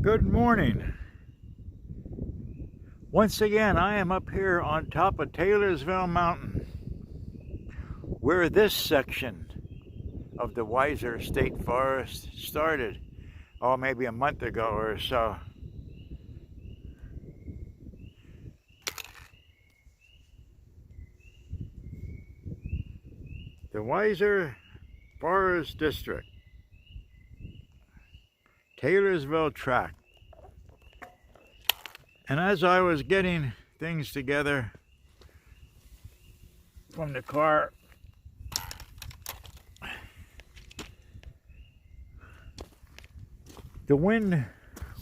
Good morning. Once again, I am up here on top of Taylorsville Mountain, where this section of the Weiser State Forest started, maybe a month ago or so. The Weiser Forest District, Taylorsville Tract. And as I was getting things together from the car, the wind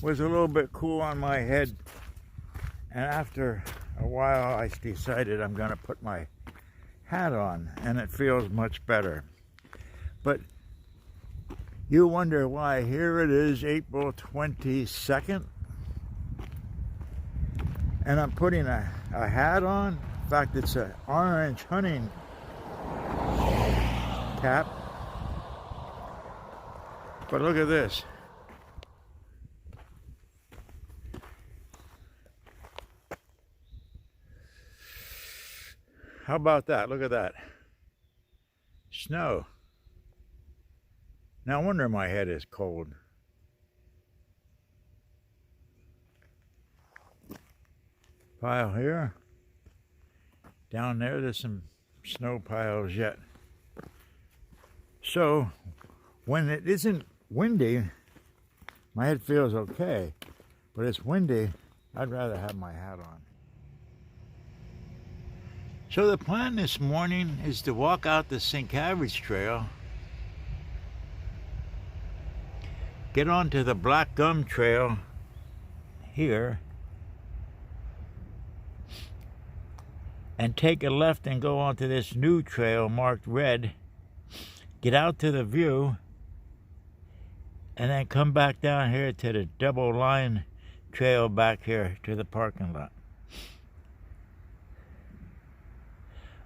was a little bit cool on my head, and after a while I decided I'm going to put my hat on, and it feels much better. But you wonder why. Here it is, April 22nd, and I'm putting a hat on. In fact, it's an orange hunting cap. But look at this. How about that? Look at that. Snow. No wonder my head is cold. Pile here. Down there, there's some snow piles yet. So, when it isn't windy, my head feels okay. But it's windy, I'd rather have my hat on. So the plan this morning is to walk out the St. Cabbage Trail, get onto the Black Gum Trail here, and take a left and go onto this new trail marked red, get out to the view, and then come back down here to the double line trail back here to the parking lot.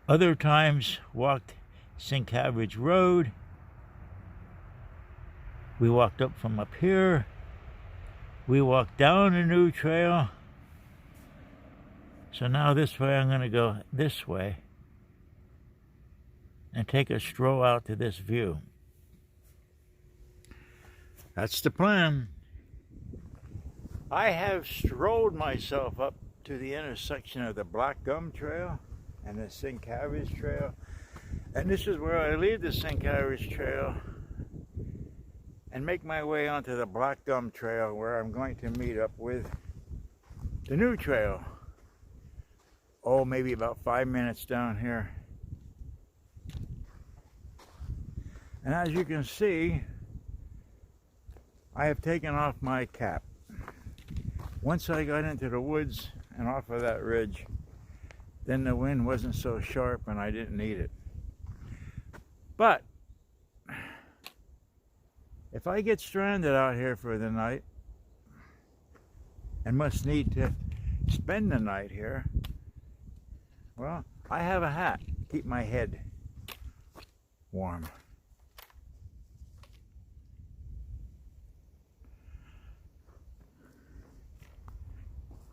Other times walked St. Cabbage Road. We walked up from up here. We walked down a new trail. So now this way I'm going to go this way and take a stroll out to this view. That's the plan. I have strolled myself up to the intersection of the Black Gum Trail and the St. Cabbage Trail. And this is where I leave the St. Cabbage Trail and make my way onto the Black Gum Trail, where I'm going to meet up with the new trail. Maybe about 5 minutes down here. And as you can see, I have taken off my cap. Once I got into the woods and off of that ridge, then the wind wasn't so sharp and I didn't need it. But if I get stranded out here for the night and must need to spend the night here, well, I have a hat to keep my head warm.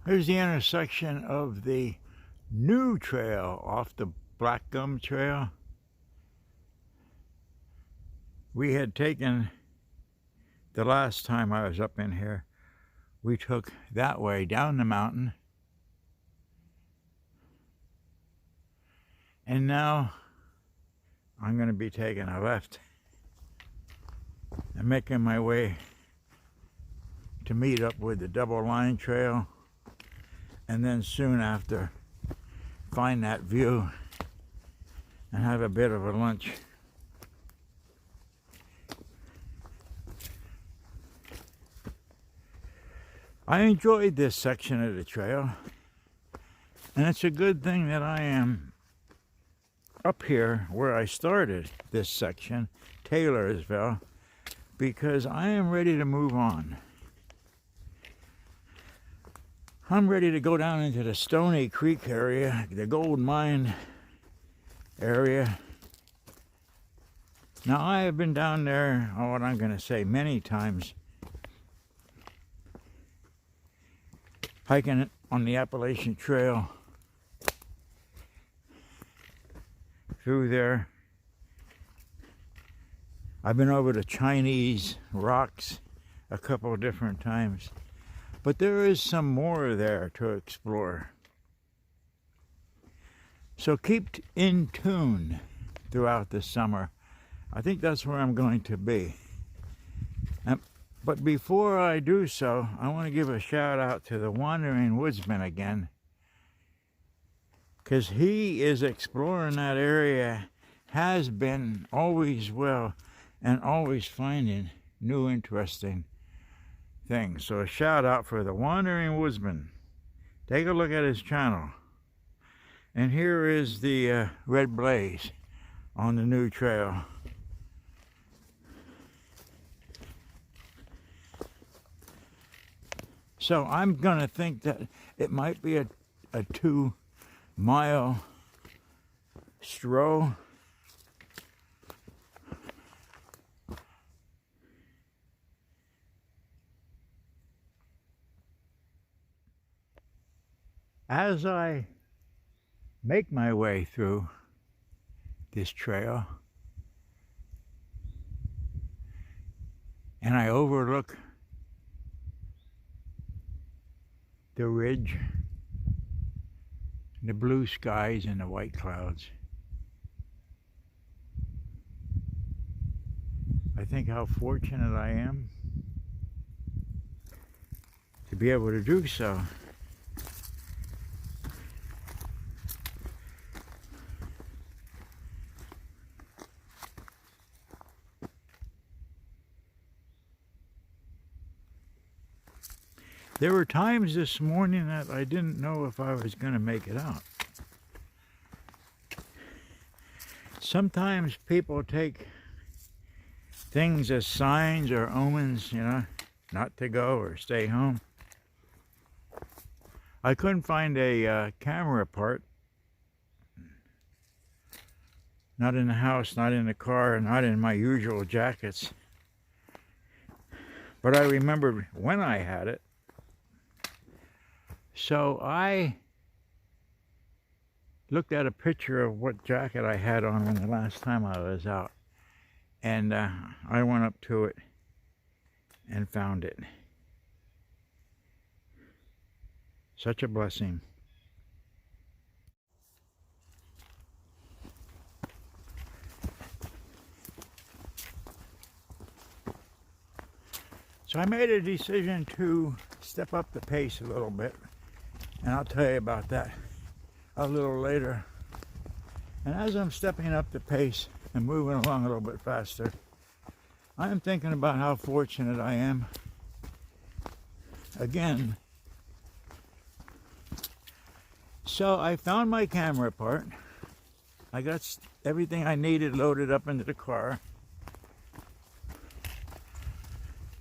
Here's the intersection of the new trail off the Black Gum Trail. We had taken, the last time I was up in here, we took that way down the mountain. And now I'm going to be taking a left and making my way to meet up with the double line trail, and then soon after find that view and have a bit of a lunch. I enjoyed this section of the trail, and it's a good thing that I am up here where I started this section, Taylorsville, because I am ready to move on. I'm ready to go down into the Stony Creek area, the gold mine area. Now, I have been down there, what I'm going to say, many times. hiking on the Appalachian Trail through there. I've been over to Chinese rocks a couple of different times, but there is some more there to explore. So keep in tune throughout the summer. I think that's where I'm going to be. But before I do so, I want to give a shout out to the Wandering Woodsman again, because he is exploring that area, has been always well, and always finding new interesting things. So a shout out for the Wandering Woodsman. Take a look at his channel. And here is the red blaze on the new trail. So I'm gonna think that it might be a 2-mile stroll. As I make my way through this trail and I overlook the ridge, the blue skies and the white clouds, I think how fortunate I am to be able to do so. There were times this morning that I didn't know if I was going to make it out. Sometimes people take things as signs or omens, you know, not to go or stay home. I couldn't find a camera part. Not in the house, not in the car, not in my usual jackets. But I remembered when I had it. So I looked at a picture of what jacket I had on when the last time I was out. And I went up to it and found it. Such a blessing. So I made a decision to step up the pace a little bit. And I'll tell you about that a little later. And as I'm stepping up the pace and moving along a little bit faster, I am thinking about how fortunate I am. Again. So I found my camera part. I got everything I needed loaded up into the car.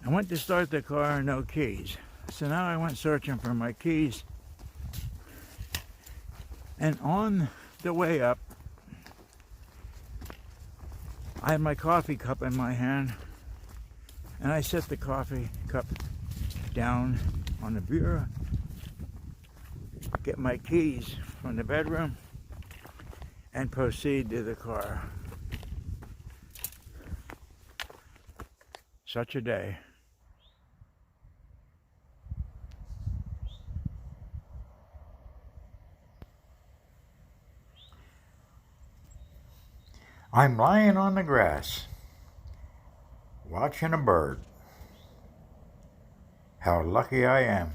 I went to start the car, no keys. So now I went searching for my keys. And on the way up, I had my coffee cup in my hand, and I set the coffee cup down on the bureau, get my keys from the bedroom, and proceed to the car. Such a day. I'm lying on the grass, watching a bird. How lucky I am.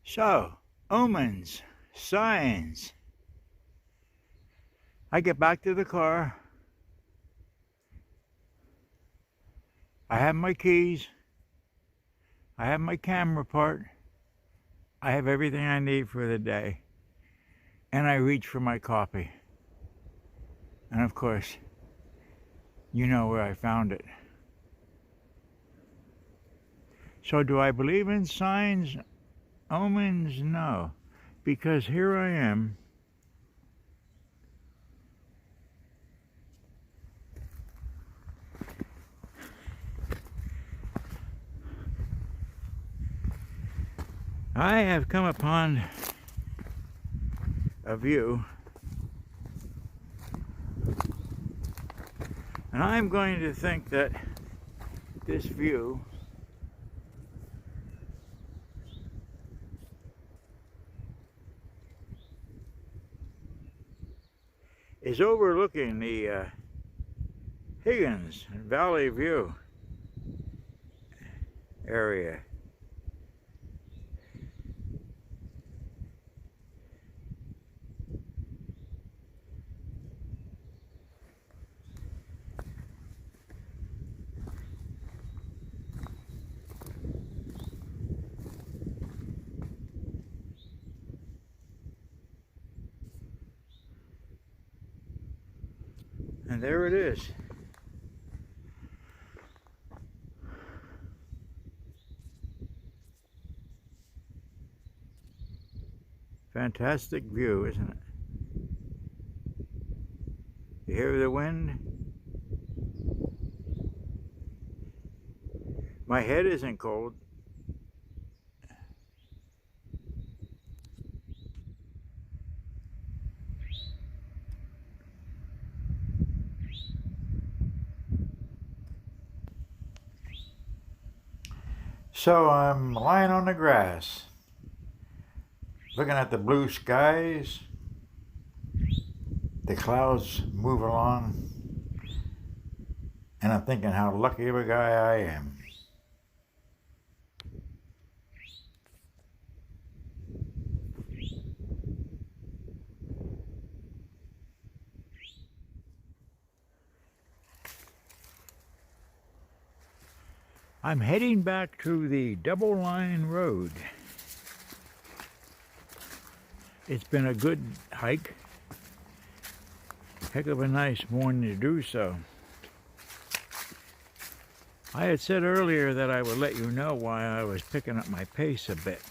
So, omens, signs. I get back to the car. I have my keys. I have my camera part. I have everything I need for the day. And I reach for my coffee. And of course, you know where I found it. So do I believe in signs, omens? No. Because here I am. I have come upon a view, and I'm going to think that this view is overlooking the Higgins Valley View area. And there it is. Fantastic view, isn't it? You hear the wind? My head isn't cold. So I'm lying on the grass, looking at the blue skies, the clouds move along, and I'm thinking how lucky of a guy I am. I'm heading back to the double line road. It's been a good hike. Heck of a nice morning to do so. I had said earlier that I would let you know why I was picking up my pace a bit.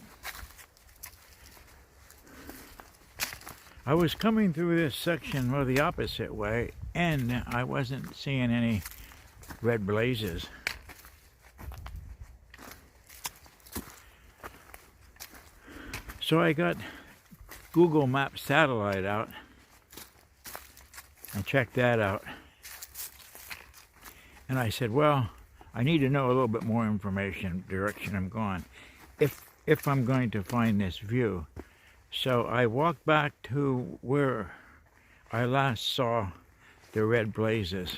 I was coming through this section the opposite way, and I wasn't seeing any red blazes. So I got Google Maps satellite out and checked that out. And I said, well, I need to know a little bit more information, direction I'm going, if I'm going to find this view. So I walked back to where I last saw the red blazes.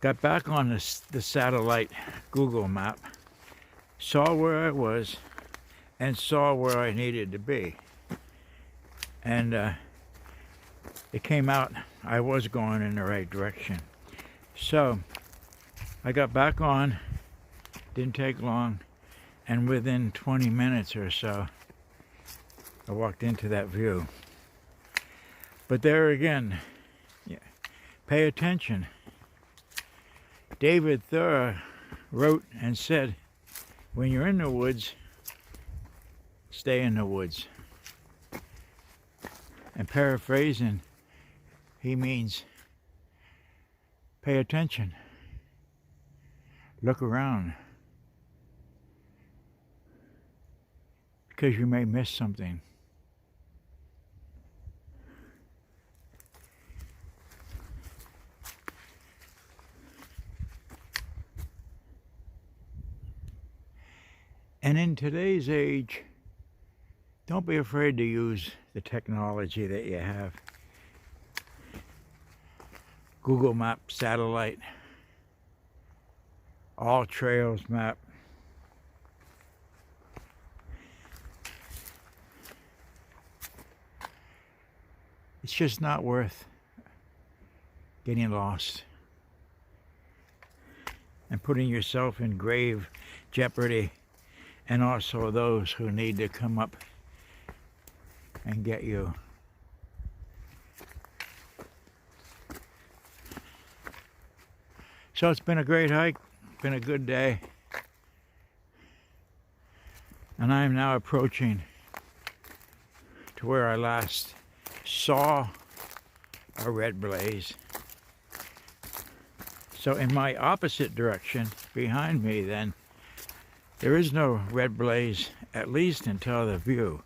Got back on the satellite Google map, saw where I was, and saw where I needed to be. And it came out I was going in the right direction. So I got back on, didn't take long, and within 20 minutes or so, I walked into that view. But there again, pay attention. David Thoreau wrote and said, when you're in the woods, stay in the woods. And paraphrasing, he means pay attention. Look around. Because you may miss something. And in today's age, don't be afraid to use the technology that you have. Google Maps, satellite, all trails map. It's just not worth getting lost and putting yourself in grave jeopardy, and also those who need to come up and get you. So it's been a great hike. been a good day. And I am now approaching to where I last saw a red blaze. So in my opposite direction, behind me then, there is no red blaze, at least until the view.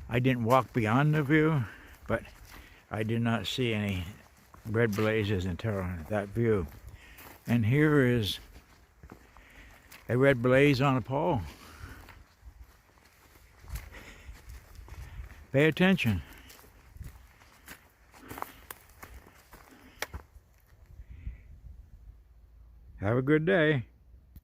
I didn't walk beyond the view, but I did not see any red blazes until that view. And here is a red blaze on a pole. Pay attention. Have a good day.